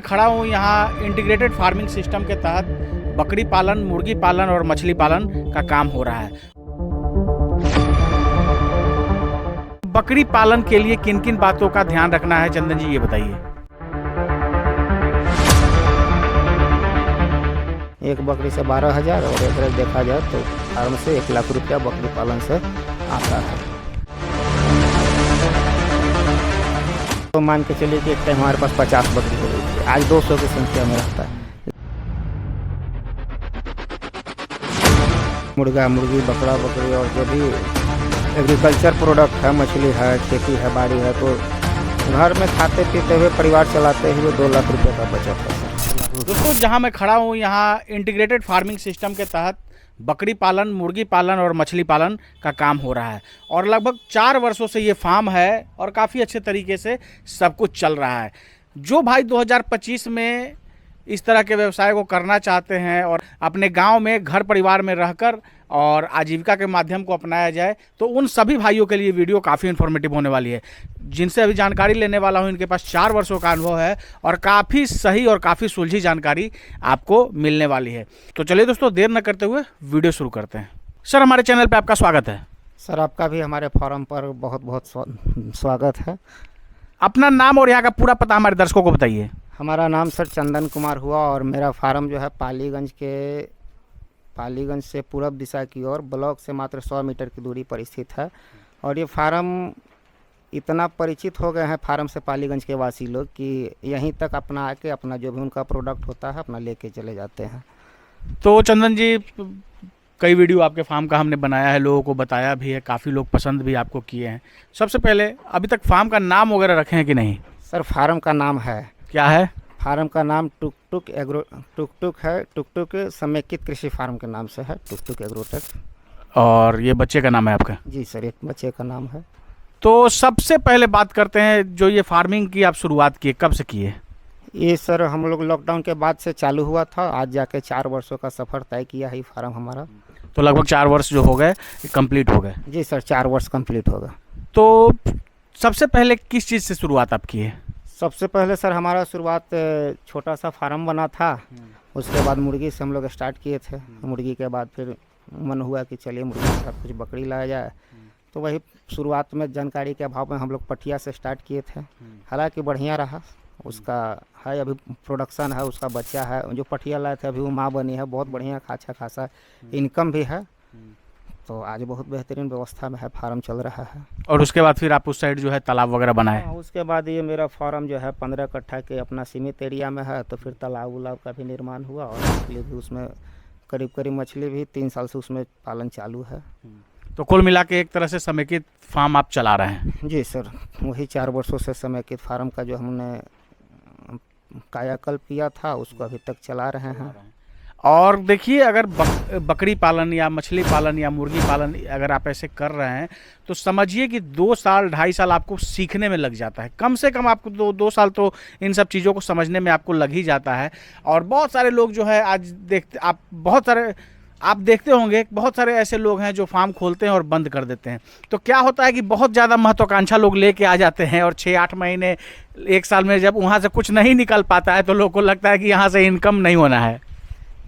खड़ा हूँ यहाँ इंटीग्रेटेड फार्मिंग सिस्टम के तहत बकरी पालन, मुर्गी पालन और मछली पालन का काम हो रहा है। बकरी पालन के लिए किन किन बातों का ध्यान रखना है, चंदन जी ये बताइए। एक बकरी से 12,000 और एवरेज देखा जाए तो फार्म से 1 लाख रुपया बकरी पालन से आता है। तो मान के चलिए कि एक टाइम हमारे पास 50 बकरी हो गई थी, आज 200 की संख्या में रहता है। मुर्गा, मुर्गी, बकरा, बकरी और जो भी एग्रीकल्चर प्रोडक्ट है, मछली है, खेती है, बाड़ी है, तो घर में खाते पीते हुए परिवार चलाते हुए 2 लाख रुपये का बचत है। दोस्तों जहाँ मैं खड़ा हूँ यहाँ इंटीग्रेटेड फार्मिंग सिस्टम के तहत बकरी पालन, मुर्गी पालन और मछली पालन का काम हो रहा है और लगभग 4 वर्षों से ये फार्म है और काफ़ी अच्छे तरीके से सब कुछ चल रहा है। जो भाई 2025 में इस तरह के व्यवसाय को करना चाहते हैं और अपने गांव में घर परिवार में रहकर और आजीविका के माध्यम को अपनाया जाए, तो उन सभी भाइयों के लिए वीडियो काफ़ी इन्फॉर्मेटिव होने वाली है। जिनसे अभी जानकारी लेने वाला हूं, इनके पास 4 वर्षों का अनुभव है और काफ़ी सही और काफ़ी सुलझी जानकारी आपको मिलने वाली है। तो चलिए दोस्तों, देर न करते हुए वीडियो शुरू करते हैं। सर, हमारे चैनल पर आपका स्वागत है। सर, आपका भी हमारे फार्म पर बहुत बहुत स्वागत है। अपना नाम और यहाँ का पूरा पता हमारे दर्शकों को बताइए। हमारा नाम सर चंदन कुमार हुआ और मेरा फार्म जो है पालीगंज से पूरब दिशा की ओर ब्लॉक से मात्र 100 मीटर की दूरी पर स्थित है। और ये फार्म इतना परिचित हो गए हैं फार्म से पालीगंज के वासी लोग कि यहीं तक अपना आके अपना जो भी उनका प्रोडक्ट होता है अपना लेके चले जाते हैं। तो चंदन जी, कई वीडियो आपके फार्म का हमने बनाया है, लोगों को बताया भी है, काफ़ी लोग पसंद भी आपको किए हैं। सबसे पहले अभी तक फार्म का नाम वगैरह रखे हैं कि नहीं? सर, फार्म का नाम है, क्या है? फार्म का नाम टुक टुक है। टुक टुक समेकित कृषि फार्म के नाम से है, टुक टुक एग्रोटेक। और ये बच्चे का नाम है आपका? जी सर, एक बच्चे का नाम है। तो सबसे पहले बात करते हैं, जो ये फार्मिंग की आप शुरुआत की, कब से की है? ये सर हम लोग लॉकडाउन के बाद से चालू हुआ था, आज जाके 4 वर्षों का सफ़र तय किया है फार्म हमारा। तो लगभग 4 वर्ष जो हो गए कंप्लीट हो गए? जी सर, 4 वर्ष कंप्लीट होगा। तो सबसे पहले किस चीज़ से शुरुआत आपकी है? सबसे पहले सर हमारा शुरुआत छोटा सा फार्म बना था, उसके बाद मुर्गी से हम लोग स्टार्ट किए थे। मुर्गी के बाद फिर मन हुआ कि चलिए मुर्गी के साथ कुछ बकरी लाया जाए, तो वही शुरुआत में जानकारी के अभाव में हम लोग पटिया से स्टार्ट किए थे। हालांकि बढ़िया रहा, उसका है अभी प्रोडक्शन है, उसका बच्चा है। जो पटिया लाए थे अभी वो माँ बनी है, बहुत बढ़िया अच्छा खासा इनकम भी है। तो आज बहुत बेहतरीन व्यवस्था में है, फार्म चल रहा है। और उसके बाद फिर आप उस साइड जो है तालाब वगैरह बनाए? उसके बाद ये मेरा फार्म जो है 15 कट्ठा के अपना सीमित एरिया में है, तो फिर तालाब उलाब का भी निर्माण हुआ और मछली भी उसमें करीब मछली भी 3 साल से उसमें पालन चालू है। तो कुल मिला के एक तरह से समेकित फार्म आप चला रहे हैं? जी सर, वही 4 वर्षों से समेकित फार्म का जो हमने कायाकल्प किया था उसको अभी तक चला रहे हैं। और देखिए, अगर बकरी पालन या मछली पालन या मुर्गी पालन अगर आप ऐसे कर रहे हैं तो समझिए कि 2 साल 2.5 साल आपको सीखने में लग जाता है। कम से कम आपको 2 साल तो इन सब चीज़ों को समझने में आपको लग ही जाता है। और बहुत सारे लोग जो है आज आप देखते होंगे, बहुत सारे ऐसे लोग हैं जो फार्म खोलते हैं और बंद कर देते हैं। तो क्या होता है कि बहुत ज़्यादा महत्वाकांक्षा लोग लेके आ जाते हैं और 6-8 महीने 1 साल में जब वहाँ से कुछ नहीं निकल पाता है तो लोगों को लगता है कि यहाँ से इनकम नहीं होना है।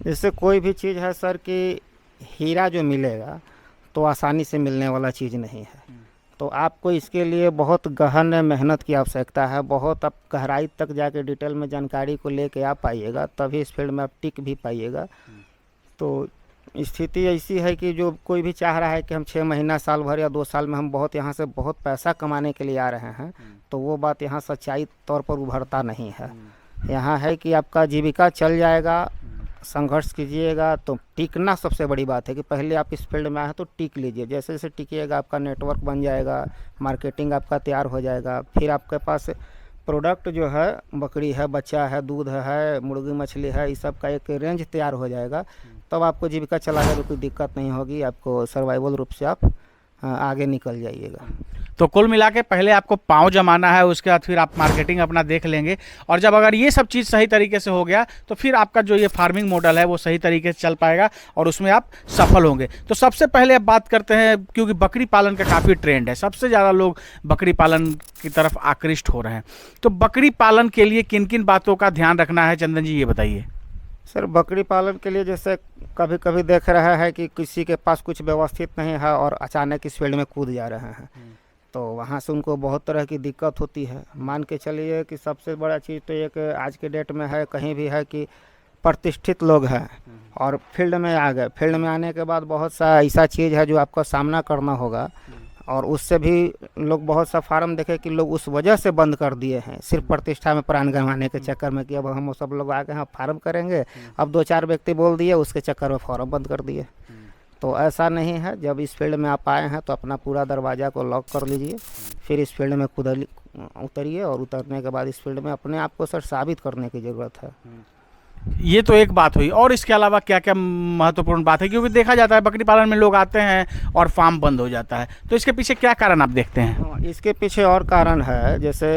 जैसे कोई भी चीज़ है सर कि हीरा जो मिलेगा तो आसानी से मिलने वाला चीज़ नहीं है। तो आपको इसके लिए बहुत गहन मेहनत की आवश्यकता है, बहुत आप गहराई तक जाके डिटेल में जानकारी को लेके आ पाइएगा, तभी इस फील्ड में आप टिक भी पाइएगा। तो स्थिति ऐसी है कि जो कोई भी चाह रहा है कि हम 6 महीना, साल भर या 2 साल में हम यहाँ से बहुत पैसा कमाने के लिए आ रहे हैं, तो वो बात यहाँ सच्चाई तौर पर उभरता नहीं है। यहाँ है कि आपका जीविका चल जाएगा, संघर्ष कीजिएगा तो टिकना सबसे बड़ी बात है कि पहले आप इस फील्ड में आए तो टिक लीजिए। जैसे जैसे टिकिएगा आपका नेटवर्क बन जाएगा, मार्केटिंग आपका तैयार हो जाएगा, फिर आपके पास प्रोडक्ट जो है बकरी है, बच्चा है, दूध है, मुर्गी मछली है, इस सब का एक रेंज तैयार हो जाएगा। तब आपको जीविका चलाने में कोई दिक्कत नहीं होगी, आपको सर्वाइवल रूप से आप आगे निकल जाइएगा। तो कुल मिला के पहले आपको पाँव जमाना है, उसके बाद फिर आप मार्केटिंग अपना देख लेंगे, और जब अगर ये सब चीज़ सही तरीके से हो गया तो फिर आपका जो ये फार्मिंग मॉडल है वो सही तरीके से चल पाएगा और उसमें आप सफल होंगे। तो सबसे पहले अब बात करते हैं, क्योंकि बकरी पालन का काफ़ी ट्रेंड है, सबसे ज़्यादा लोग बकरी पालन की तरफ आकृष्ट हो रहे हैं। तो बकरी पालन के लिए किन किन बातों का ध्यान रखना है, चंदन जी ये बताइए। सर बकरी पालन के लिए जैसे कभी कभी देख रहा है कि किसी के पास कुछ व्यवस्थित नहीं है और अचानक इस फील्ड में कूद जा रहे हैं, तो वहाँ से उनको बहुत तरह की दिक्कत होती है। मान के चलिए कि सबसे बड़ा चीज़ तो एक आज के डेट में है, कहीं भी है कि प्रतिष्ठित लोग हैं और फील्ड में आ गए, फील्ड में आने के बाद बहुत सा ऐसा चीज़ है जो आपको सामना करना होगा, और उससे भी लोग बहुत सा फार्म देखे कि लोग उस वजह से बंद कर दिए हैं, सिर्फ प्रतिष्ठा में प्राण गंवाने के चक्कर में कि अब हम सब लोग आके हम फार्म करेंगे, अब 2-4 व्यक्ति बोल दिए उसके चक्कर में फार्म बंद कर दिए। तो ऐसा नहीं है, जब इस फील्ड में आप आए हैं तो अपना पूरा दरवाज़ा को लॉक कर लीजिए, फिर इस फील्ड में उतरिए, और उतरने के बाद इस फील्ड में अपने आप को सर साबित करने की ज़रूरत है। ये तो एक बात हुई, और इसके अलावा क्या क्या महत्वपूर्ण बात है, क्योंकि देखा जाता है बकरी पालन में लोग आते हैं और फार्म बंद हो जाता है, तो इसके पीछे क्या कारण आप देखते हैं? इसके पीछे और कारण है, जैसे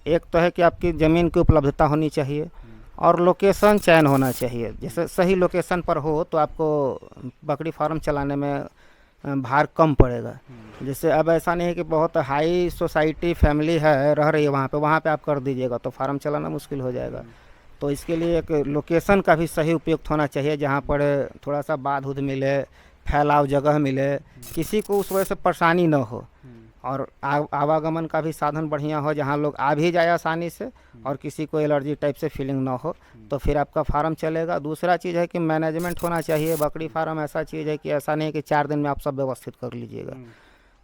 एक तो है कि आपकी ज़मीन की उपलब्धता होनी चाहिए और लोकेशन चयन होना चाहिए। जैसे सही लोकेशन पर हो तो आपको बकरी फार्म चलाने में भार कम पड़ेगा। जैसे अब ऐसा नहीं है कि बहुत हाई सोसाइटी फैमिली है रह रही है वहाँ पे आप कर दीजिएगा तो फार्म चलाना मुश्किल हो जाएगा। तो इसके लिए एक लोकेशन का भी सही उपयुक्त होना चाहिए, जहाँ पर थोड़ा सा बाध उध मिले, फैलाव जगह मिले, किसी को उस वजह से परेशानी न हो, और आवागमन का भी साधन बढ़िया हो, जहाँ लोग आ भी जाए आसानी से और किसी को एलर्जी टाइप से फीलिंग ना हो, तो फिर आपका फार्म चलेगा। दूसरा चीज़ है कि मैनेजमेंट होना चाहिए। बकरी फार्म ऐसा चीज़ है कि ऐसा नहीं कि 4 दिन में आप सब व्यवस्थित कर लीजिएगा।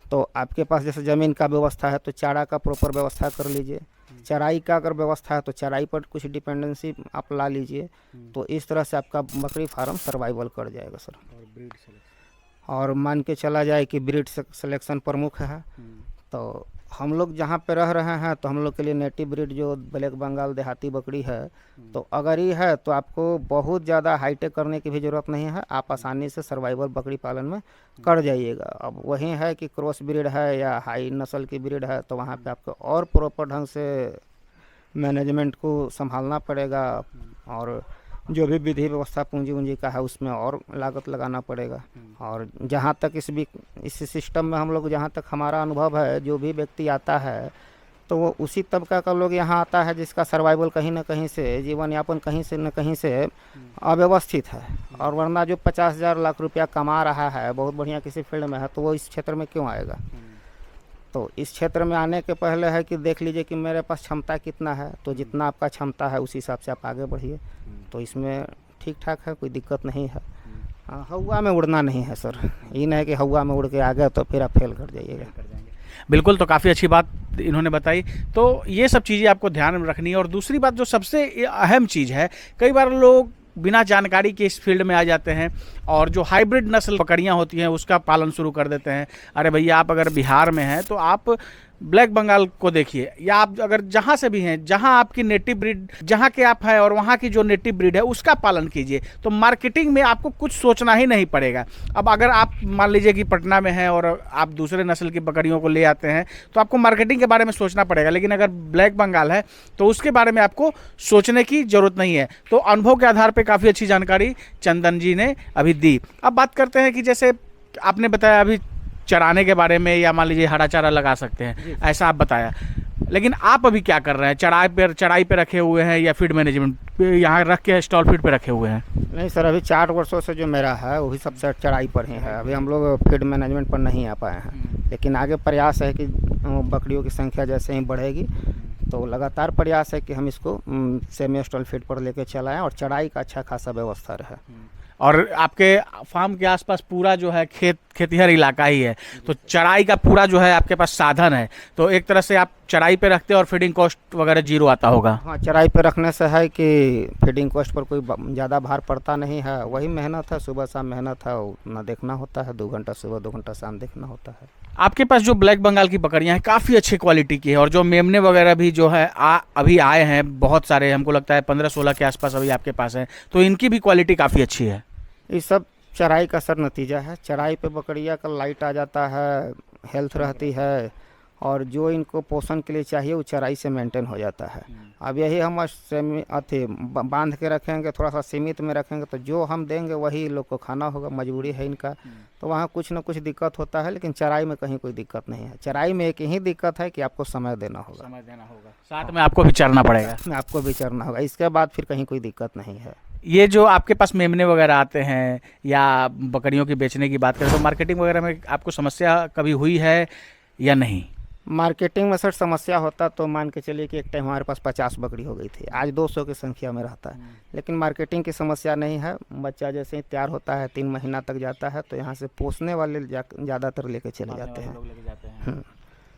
तो आपके पास जैसे ज़मीन का व्यवस्था है तो चारा का प्रॉपर व्यवस्था कर लीजिए, चराई का अगर व्यवस्था है तो चराई पर कुछ डिपेंडेंसी आप ला लीजिए। तो इस तरह से आपका बकरी फार्म सर्वाइवल कर जाएगा सर। और मान के चला जाए कि ब्रीड सिलेक्शन प्रमुख है, तो हम लोग जहाँ पे रह रहे हैं तो हम लोग के लिए नेटिव ब्रीड जो ब्लैक बंगाल देहाती बकरी है, तो अगर ये है तो आपको बहुत ज़्यादा हाईटेक करने की भी ज़रूरत नहीं है, आप आसानी से सर्वाइवल बकरी पालन में कर जाइएगा। अब वही है कि क्रॉस ब्रीड है या हाई नस्ल की ब्रीड है तो वहाँ पे आपको और प्रॉपर ढंग से मैनेजमेंट को संभालना पड़ेगा, और जो भी विधि व्यवस्था पूंजी वूंजी का है उसमें और लागत लगाना पड़ेगा। और जहाँ तक इस सिस्टम में हम लोग, जहाँ तक हमारा अनुभव है, जो भी व्यक्ति आता है तो वो उसी तबका का लोग यहाँ आता है जिसका सर्वाइवल कहीं ना कहीं से, जीवन यापन कहीं से न कहीं से अव्यवस्थित है। और वरना जो 50,000 लाख रुपया कमा रहा है, बहुत बढ़िया किसी फील्ड में है, तो वो इस क्षेत्र में क्यों आएगा? तो इस क्षेत्र में आने के पहले है कि देख लीजिए कि मेरे पास क्षमता कितना है, तो जितना आपका क्षमता है उसी हिसाब से आप आगे बढ़िए। तो इसमें ठीक ठाक है, कोई दिक्कत नहीं है। हवा में उड़ना नहीं है सर, ये नहीं है कि हवा में उड़ के आ गए तो फिर आप फेल कर जाइएगा। बिल्कुल, तो काफ़ी अच्छी बात इन्होंने बताई। तो ये सब चीज़ें आपको ध्यान में रखनी है। और दूसरी बात जो सबसे अहम चीज़ है, कई बार लोग बिना जानकारी के इस फील्ड में आ जाते हैं और जो हाइब्रिड नस्ल बकरियां होती हैं उसका पालन शुरू कर देते हैं। अरे भैया, आप अगर बिहार में हैं तो आप ब्लैक बंगाल को देखिए, या आप अगर जहाँ से भी हैं, जहाँ आपकी नेटिव ब्रीड, जहाँ के आप हैं और वहाँ की जो नेटिव ब्रीड है उसका पालन कीजिए। तो मार्केटिंग में आपको कुछ सोचना ही नहीं पड़ेगा। अब अगर आप मान लीजिए कि पटना में हैं और आप दूसरे नस्ल की बकरियों को ले आते हैं तो आपको मार्केटिंग के बारे में सोचना पड़ेगा, लेकिन अगर ब्लैक बंगाल है तो उसके बारे में आपको सोचने की ज़रूरत नहीं है। तो अनुभव के आधार पर काफ़ी अच्छी जानकारी चंदन जी ने अभी दी। अब बात करते हैं कि जैसे आपने बताया अभी चराने के बारे में, या मान लीजिए हरा चारा लगा सकते हैं, ऐसा आप बताया, लेकिन आप अभी क्या कर रहे हैं? चराई पे रखे हुए हैं या फीड मैनेजमेंट यहाँ रख के स्टॉल फीड पे रखे हुए हैं? नहीं सर, अभी 4 वर्षों से जो मेरा है वही सबसे चराई पर ही है। अभी हम लोग फीड मैनेजमेंट पर नहीं आ पाए हैं, लेकिन आगे प्रयास है कि बकरियों की संख्या जैसे ही बढ़ेगी तो लगातार प्रयास है कि हम इसको सेमी स्टॉल फीड पर लेके चलाएं और चराई का अच्छा खासा व्यवस्था रहे। और आपके फार्म के आसपास पूरा जो है खेतिहर इलाका ही है, तो चराई का पूरा जो है आपके पास साधन है, तो एक तरह से आप चराई पे रखते हैं और फीडिंग कॉस्ट वगैरह जीरो आता होगा। हाँ, चराई पे रखने से है कि फीडिंग कॉस्ट पर कोई ज़्यादा भार पड़ता नहीं है। वही मेहनत है, सुबह शाम मेहनत है, उतना देखना होता है, 2 घंटा सुबह 2 घंटा शाम देखना होता है। आपके पास जो ब्लैक बंगाल की बकरियां हैं काफ़ी अच्छी क्वालिटी की है, और जो मेमने वगैरह भी जो है अभी आए हैं बहुत सारे, हमको लगता है 15-16 के आसपास अभी आपके पास हैं, तो इनकी भी क्वालिटी काफ़ी अच्छी है। ये सब चराई का सर नतीजा है। चराई पे बकरिया का लाइट आ जाता है, हेल्थ रहती है, और जो इनको पोषण के लिए चाहिए वो चराई से मेंटेन हो जाता है। अब यही हम बांध के रखेंगे, थोड़ा सा सीमित में रखेंगे, तो जो हम देंगे वही लोग को खाना होगा, मजबूरी है इनका। तो वहाँ कुछ ना कुछ दिक्कत होता है, लेकिन चराई में कहीं कोई दिक्कत नहीं है। चराई में एक ही दिक्कत है कि आपको समय देना होगा, साथ में आपको भी चरना पड़ेगा। में आपको भी चरना होगा, इसके बाद फिर कहीं कोई दिक्कत नहीं है। ये जो आपके पास मेमने वगैरह आते हैं या बकरियों की बेचने की बात करें तो मार्केटिंग वगैरह में आपको समस्या कभी हुई है या नहीं? मार्केटिंग में सर समस्या होता तो मान के चलिए कि एक टाइम हमारे पास 50 बकरी हो गई थी, आज 200 की संख्या में रहता है। लेकिन मार्केटिंग की समस्या नहीं है। बच्चा जैसे ही तैयार होता है 3 महीना तक जाता है तो यहाँ से पोसने वाले ज़्यादातर लेके चले जाते हैं।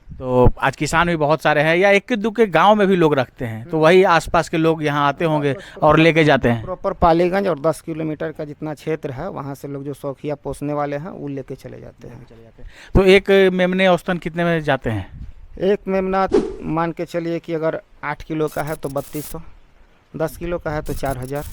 तो आज किसान भी बहुत सारे हैं या एक दुके गांव में भी लोग रखते हैं, तो वही आसपास के लोग यहाँ आते होंगे और लेके जाते हैं। प्रॉपर पालीगंज और 10 किलोमीटर का जितना क्षेत्र है वहाँ से लोग जो शौकिया पोसने वाले हैं वो लेके चले जाते हैं। तो एक मेमने औसतन कितने में जाते हैं? एक मेमना मान के चलिए कि अगर 8 किलो का है तो 3200, 10 किलो का है तो 4000,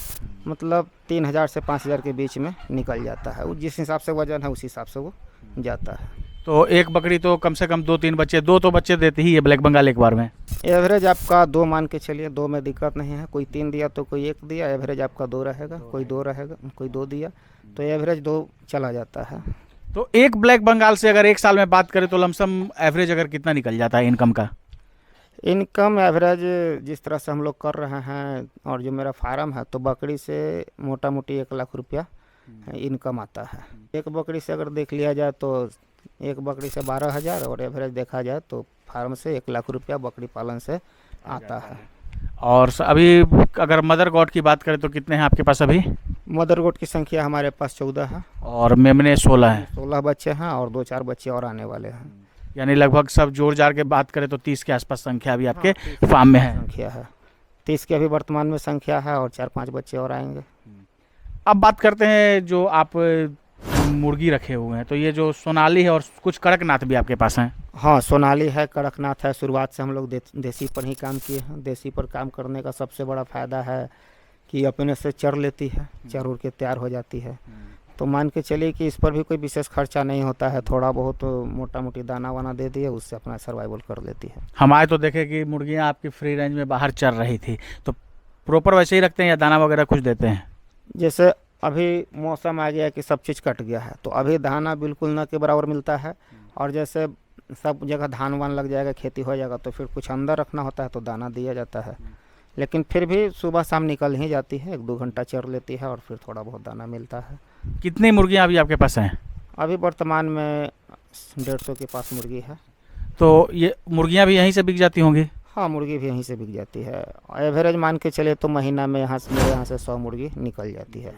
मतलब 3000 से 5000 के बीच में निकल जाता है। वो जिस हिसाब से वजन है उस हिसाब से वो जाता है। तो एक बकरी तो कम से कम 2-3 बच्चे, 2 तो बच्चे देती ही है ब्लैक बंगाल एक बार में। एवरेज आपका 2 मान के चलिए, 2 में दिक्कत नहीं है। कोई 3 दिया तो कोई 1 दिया, एवरेज आपका 2 रहेगा। कोई 2 रहेगा, कोई 2 दिया तो एवरेज 2 चला जाता है। तो एक ब्लैक बंगाल से अगर एक साल में बात करें तो लमसम एवरेज अगर कितना निकल जाता है इनकम का? इनकम एवरेज जिस तरह से हम लोग कर रहे हैं और जो मेरा फार्म है तो बकरी से मोटा मोटी 1 लाख रुपया इनकम आता है। एक बकरी से अगर देख लिया जाए तो एक बकरी से 12,000 और एवरेज देखा जाए तो फार्म से 1 लाख रुपया बकरी पालन से आता है। और अभी अगर मदर गॉड की बात करें तो कितने हैं आपके पास अभी? मदर गोट की संख्या हमारे पास 14 है और मेमने 16 हैं। 16 बच्चे हैं और 2-4 बच्चे और आने वाले हैं। यानी लगभग सब जोड़ जाड़ के बात करें तो 30 के आसपास संख्या अभी आपके फार्म में है। संख्या है 30 की अभी वर्तमान में संख्या है और 4-5 बच्चे और आएंगे। अब बात करते हैं जो आप मुर्गी रखे हुए हैं, तो ये जो सोनाली है और कुछ कड़कनाथ भी आपके पास हैं। हाँ, सोनाली है, कड़कनाथ है। शुरुआत से हम लोग देसी पर ही काम किए हैं। देसी पर काम करने का सबसे बड़ा फ़ायदा है कि अपने से चर लेती है, चर उड़ के तैयार हो जाती है। तो मान के चलिए कि इस पर भी कोई विशेष खर्चा नहीं होता है। थोड़ा बहुत मोटा मोटी दाना वाना दे दिए, उससे अपना सर्वाइवल कर लेती है। हमारे तो देखे कि मुर्गियाँ आपकी फ्री रेंज में बाहर चर रही थी, तो प्रॉपर वैसे ही रखते हैं या दाना वगैरह कुछ देते हैं? जैसे अभी मौसम आ गया कि सब चीज़ कट गया है तो अभी दाना बिल्कुल न के बराबर मिलता है। और जैसे सब जगह धान वान लग जाएगा, खेती हो जाएगा, तो फिर कुछ अंदर रखना होता है तो दाना दिया जाता है। लेकिन फिर भी सुबह शाम निकल ही जाती है, 1-2 घंटा चर लेती है और फिर थोड़ा बहुत दाना मिलता है। कितनी मुर्गियाँ अभी आपके पास हैं? अभी वर्तमान में 150 के पास मुर्गी है। तो ये मुर्गियाँ भी यहीं से बिक जाती होंगी? हाँ, मुर्गी भी यहीं से बिक जाती है। एवरेज मान के चले तो महीना में मेरे यहाँ से 100 मुर्गी निकल जाती है।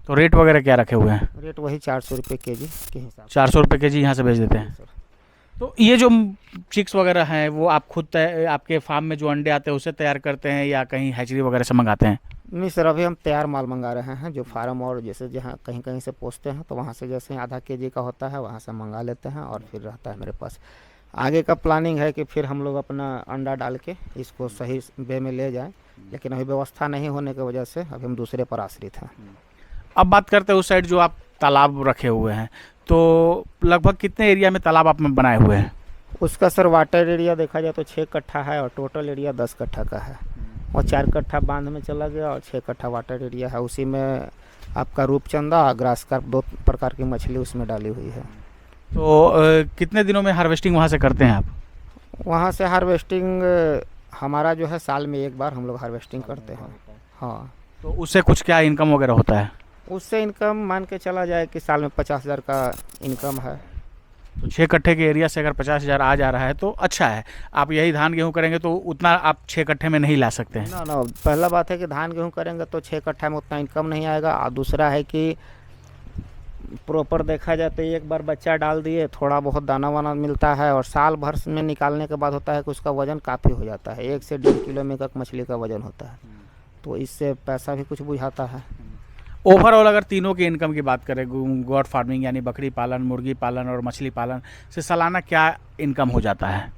तो रेट वगैरह क्या रखे हुए हैं? रेट वही 400 रुपये केजी के हिसाब से। 400 रुपये केजी यहाँ से बेच देते हैं। तो ये जो चिक्स वगैरह हैं वो आप खुद आपके फार्म में जो अंडे आते हैं उसे तैयार करते हैं या कहीं हैचरी वगैरह से मंगाते हैं? नहीं सर, अभी हम तैयार माल मंगा रहे हैं। जो फार्म और जैसे जहाँ कहीं कहीं से पोसते हैं तो वहाँ से जैसे आधा केजी का होता है वहाँ से मंगा लेते हैं और फिर रहता है मेरे पास। आगे का प्लानिंग है कि फिर हम लोग अपना अंडा डाल के इसको सही वे में ले जाएं, लेकिन अभी व्यवस्था नहीं होने की वजह से अभी हम दूसरे पर आश्रित हैं। अब बात करते हैं उस साइड जो आप तालाब रखे हुए हैं, तो लगभग कितने एरिया में तालाब आपने बनाए हुए हैं? उसका सर वाटर एरिया देखा जाए तो 6 कट्ठा है और टोटल एरिया 10 कट्ठा का है। और 4 कट्ठा बांध में चला गया और 6 कट्ठा वाटर एरिया है। उसी में आपका रूपचंदा, ग्रास कार्प, 2 प्रकार की मछली उसमें डाली हुई है। तो कितने दिनों में हार्वेस्टिंग वहाँ से करते हैं आप? वहाँ से हार्वेस्टिंग हमारा जो है साल में 1 बार हम लोग हार्वेस्टिंग करते हैं। हाँ, तो उससे कुछ क्या इनकम वगैरह होता है? उससे इनकम मान के चला जाए कि साल में 50,000 का इनकम है। तो 6 कट्ठे के एरिया से अगर 50,000 आ जा रहा है तो अच्छा है। आप यही धान गेहूँ करेंगे तो उतना आप 6 कट्ठे में नहीं ला सकते हैं। ना, पहला बात है कि धान गेहूँ करेंगे तो 6 कट्ठा में उतना इनकम नहीं आएगा। और दूसरा है कि प्रॉपर देखा जाए तो एक बार बच्चा डाल दिए, थोड़ा बहुत दाना वाना मिलता है और साल भर में निकालने के बाद होता है कि उसका वज़न काफ़ी हो जाता है। 1 से 1.5 किलो में एक मछली का वज़न होता है, तो इससे पैसा भी कुछ बुझाता है। ओवरऑल अगर तीनों की इनकम की बात करें, गॉड फार्मिंग यानी बकरी पालन, मुर्गी पालन और मछली पालन से सालाना क्या इनकम हो जाता है?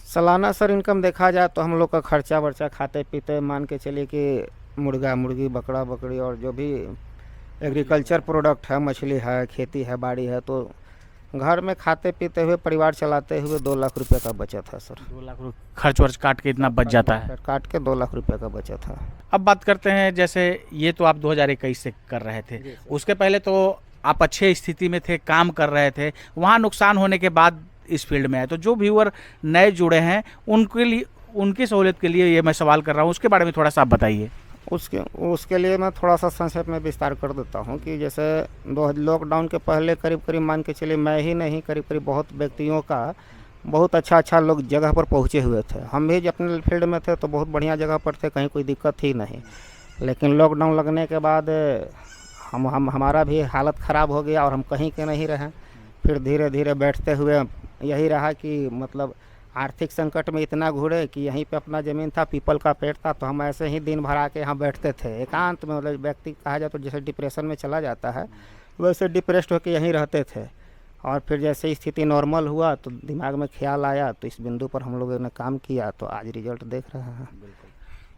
सालाना सर इनकम देखा जाए तो हम लोग का खर्चा वर्चा खाते पीते मान के चलिए कि मुर्गा मुर्गी, बकरा बकरी और जो भी एग्रीकल्चर प्रोडक्ट है, मछली है, खेती है, बाड़ी है, तो घर में खाते पीते हुए परिवार चलाते हुए 2 लाख रुपए का बचत है सर। 2 लाख खर्च वर्च काट के इतना बच जाता है। काट के 2 लाख रुपए का बचत है। अब बात करते हैं, जैसे ये तो आप 2021 से कर रहे थे, उसके पहले तो आप अच्छे स्थिति में थे, काम कर रहे थे, वहाँ नुकसान होने के बाद इस फील्ड में आए। तो जो व्यूअर नए जुड़े हैं उनके लिए, उनकी सहूलियत के लिए ये मैं सवाल कर रहा हूँ, उसके बारे में थोड़ा सा आप बताइए। उसके लिए मैं थोड़ा सा संक्षेप में विस्तार कर देता हूँ कि जैसे लॉकडाउन के पहले करीब मान के चलिए मैं ही नहीं, करीब बहुत व्यक्तियों का बहुत अच्छा लोग जगह पर पहुँचे हुए थे। हम भी अपने फील्ड में थे तो बहुत बढ़िया जगह पर थे, कहीं कोई दिक्कत थी नहीं। लेकिन लॉकडाउन लगने के बाद हमारा भी हालत ख़राब हो गया और हम कहीं के नहीं रहे। फिर धीरे धीरे बैठते हुए यही रहा कि मतलब आर्थिक संकट में इतना घुरे कि यहीं पे अपना ज़मीन था, पीपल का पेड़ था, तो हम ऐसे ही दिन भर आके यहाँ बैठते थे एकांत में। मतलब व्यक्ति कहा जाए तो जैसे डिप्रेशन में चला जाता है वैसे डिप्रेस्ड होकर यहीं रहते थे। और फिर जैसे स्थिति नॉर्मल हुआ तो दिमाग में ख्याल आया, तो इस बिंदु पर हम लोगों ने काम किया, तो आज रिजल्ट देख रहे हैं।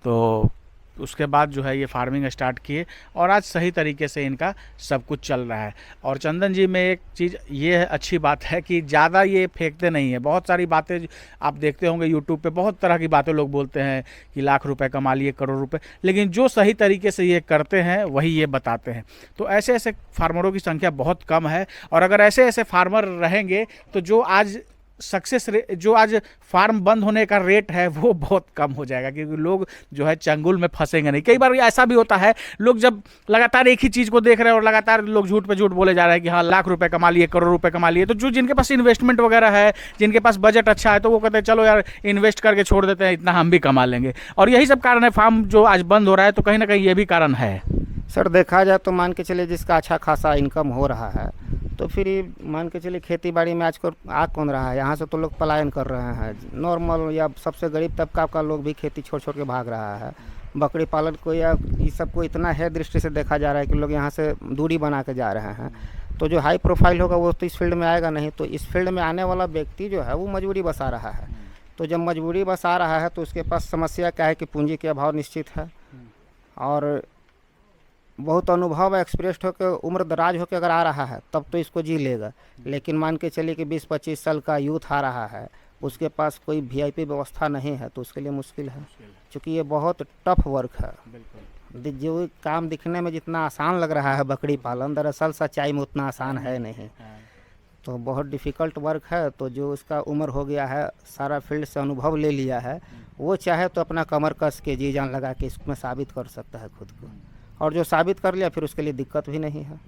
तो उसके बाद जो है ये फार्मिंग स्टार्ट किए और आज सही तरीके से इनका सब कुछ चल रहा है। और चंदन जी में एक चीज़ ये अच्छी बात है कि ज़्यादा ये फेंकते नहीं है। बहुत सारी बातें आप देखते होंगे यूट्यूब पे, बहुत तरह की बातें लोग बोलते हैं कि लाख रुपए कमा लिए, करोड़ रुपए, लेकिन जो सही तरीके से ये करते हैं वही ये बताते हैं। तो ऐसे ऐसे फार्मरों की संख्या बहुत कम है, और अगर ऐसे ऐसे फार्मर रहेंगे तो जो आज जो आज फार्म बंद होने का रेट है वो बहुत कम हो जाएगा, क्योंकि लोग जो है चंगुल में फंसेंगे नहीं। कई बार ऐसा भी होता है, लोग जब लगातार एक ही चीज़ को देख रहे हैं और लगातार लोग झूठ पे झूठ बोले जा रहे हैं कि हाँ लाख रुपए कमा लिए, करोड़ रुपए कमा लिए, तो जो जिनके पास इन्वेस्टमेंट वगैरह है, जिनके पास बजट अच्छा है, तो वो कहते हैं चलो यार इन्वेस्ट करके छोड़ देते हैं, इतना हम भी कमा लेंगे। और यही सब कारण है फार्म जो आज बंद हो रहा है। तो कहीं ना कहीं ये भी कारण है सर। देखा जाए तो मान के चलिए जिसका अच्छा खासा इनकम हो रहा है, तो फिर मान के चलिए खेती बाड़ी में आजकल आ कौन रहा है, यहाँ से तो लोग पलायन कर रहे हैं। नॉर्मल या सबसे गरीब तबका का लोग भी खेती छोड़ के भाग रहा है। बकरी पालन को या इस सब को इतना है दृष्टि से देखा जा रहा है कि लोग यहाँ से दूरी बना के जा रहे हैं। तो जो हाई प्रोफाइल होगा वो तो इस फील्ड में आएगा नहीं। तो इस फील्ड में आने वाला व्यक्ति जो है वो मजबूरी बसा रहा है। तो जब मजबूरी बसा रहा है तो उसके पास समस्या क्या है कि पूंजी के अभाव निश्चित है, और बहुत अनुभव एक्सप्रेस्ड होकर उम्र दराज होकर अगर आ रहा है तब तो इसको जी लेगा। लेकिन मान के चलिए कि 20-25 साल का यूथ आ रहा है, उसके पास कोई वीआईपी व्यवस्था नहीं है, तो उसके लिए मुश्किल है, क्योंकि ये बहुत टफ वर्क है। जो काम दिखने में जितना आसान लग रहा है बकरी पालन, दरअसल सच्चाई में उतना आसान है नहीं। तो बहुत डिफ़िकल्ट वर्क है। तो जो उसका उम्र हो गया है, सारा फील्ड से अनुभव ले लिया है, वो चाहे तो अपना कमर कस के जी जान लगा के इसमें साबित कर सकता है खुद को, और जो साबित कर लिया फिर उसके लिए दिक्कत भी नहीं है।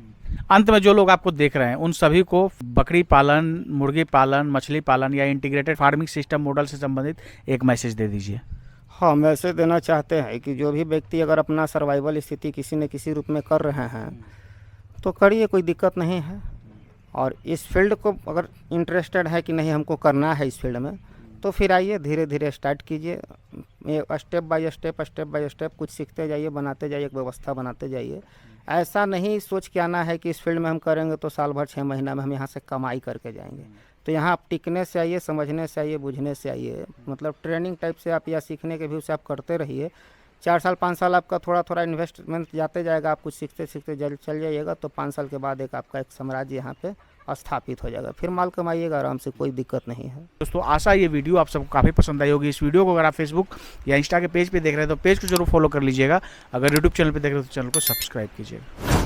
अंत में जो लोग आपको देख रहे हैं उन सभी को बकरी पालन, मुर्गी पालन, मछली पालन या इंटीग्रेटेड फार्मिंग सिस्टम मॉडल से संबंधित एक मैसेज दे दीजिए। हाँ, मैसेज देना चाहते हैं कि जो भी व्यक्ति अगर अपना सर्वाइवल स्थिति किसी न किसी रूप में कर रहे हैं तो करिए, कोई दिक्कत नहीं है। और इस फील्ड को अगर इंटरेस्टेड है कि नहीं हमको करना है इस फील्ड में, तो फिर आइए धीरे धीरे स्टार्ट कीजिए। स्टेप बाय स्टेप कुछ सीखते जाइए, बनाते जाइए, एक व्यवस्था बनाते जाइए। ऐसा नहीं सोच के आना है कि इस फील्ड में हम करेंगे तो साल भर 6 महीना में हम यहाँ से कमाई करके जाएंगे। तो यहाँ आप टिकने से आइए, समझने से आइए, बुझने से आइए। मतलब ट्रेनिंग टाइप से आप या सीखने के व्यू से आप करते रहिए। 4 साल 5 साल आपका थोड़ा इन्वेस्टमेंट जाते जाएगा, आप कुछ सीखते सीखते चल जाइएगा, तो 5 साल के बाद एक आपका एक साम्राज्य यहाँ पे स्थापित हो जाएगा। फिर माल कमाइएगा आराम से, कोई दिक्कत नहीं है। दोस्तों आशा ये वीडियो आप सबको काफ़ी पसंद आई होगी। इस वीडियो को अगर आप फेसबुक या इंस्टा के पेज पे देख रहे हैं तो पेज को जरूर फॉलो कर लीजिएगा। अगर यूट्यूब चैनल पे देख रहे हैं तो चैनल को सब्सक्राइब कीजिएगा।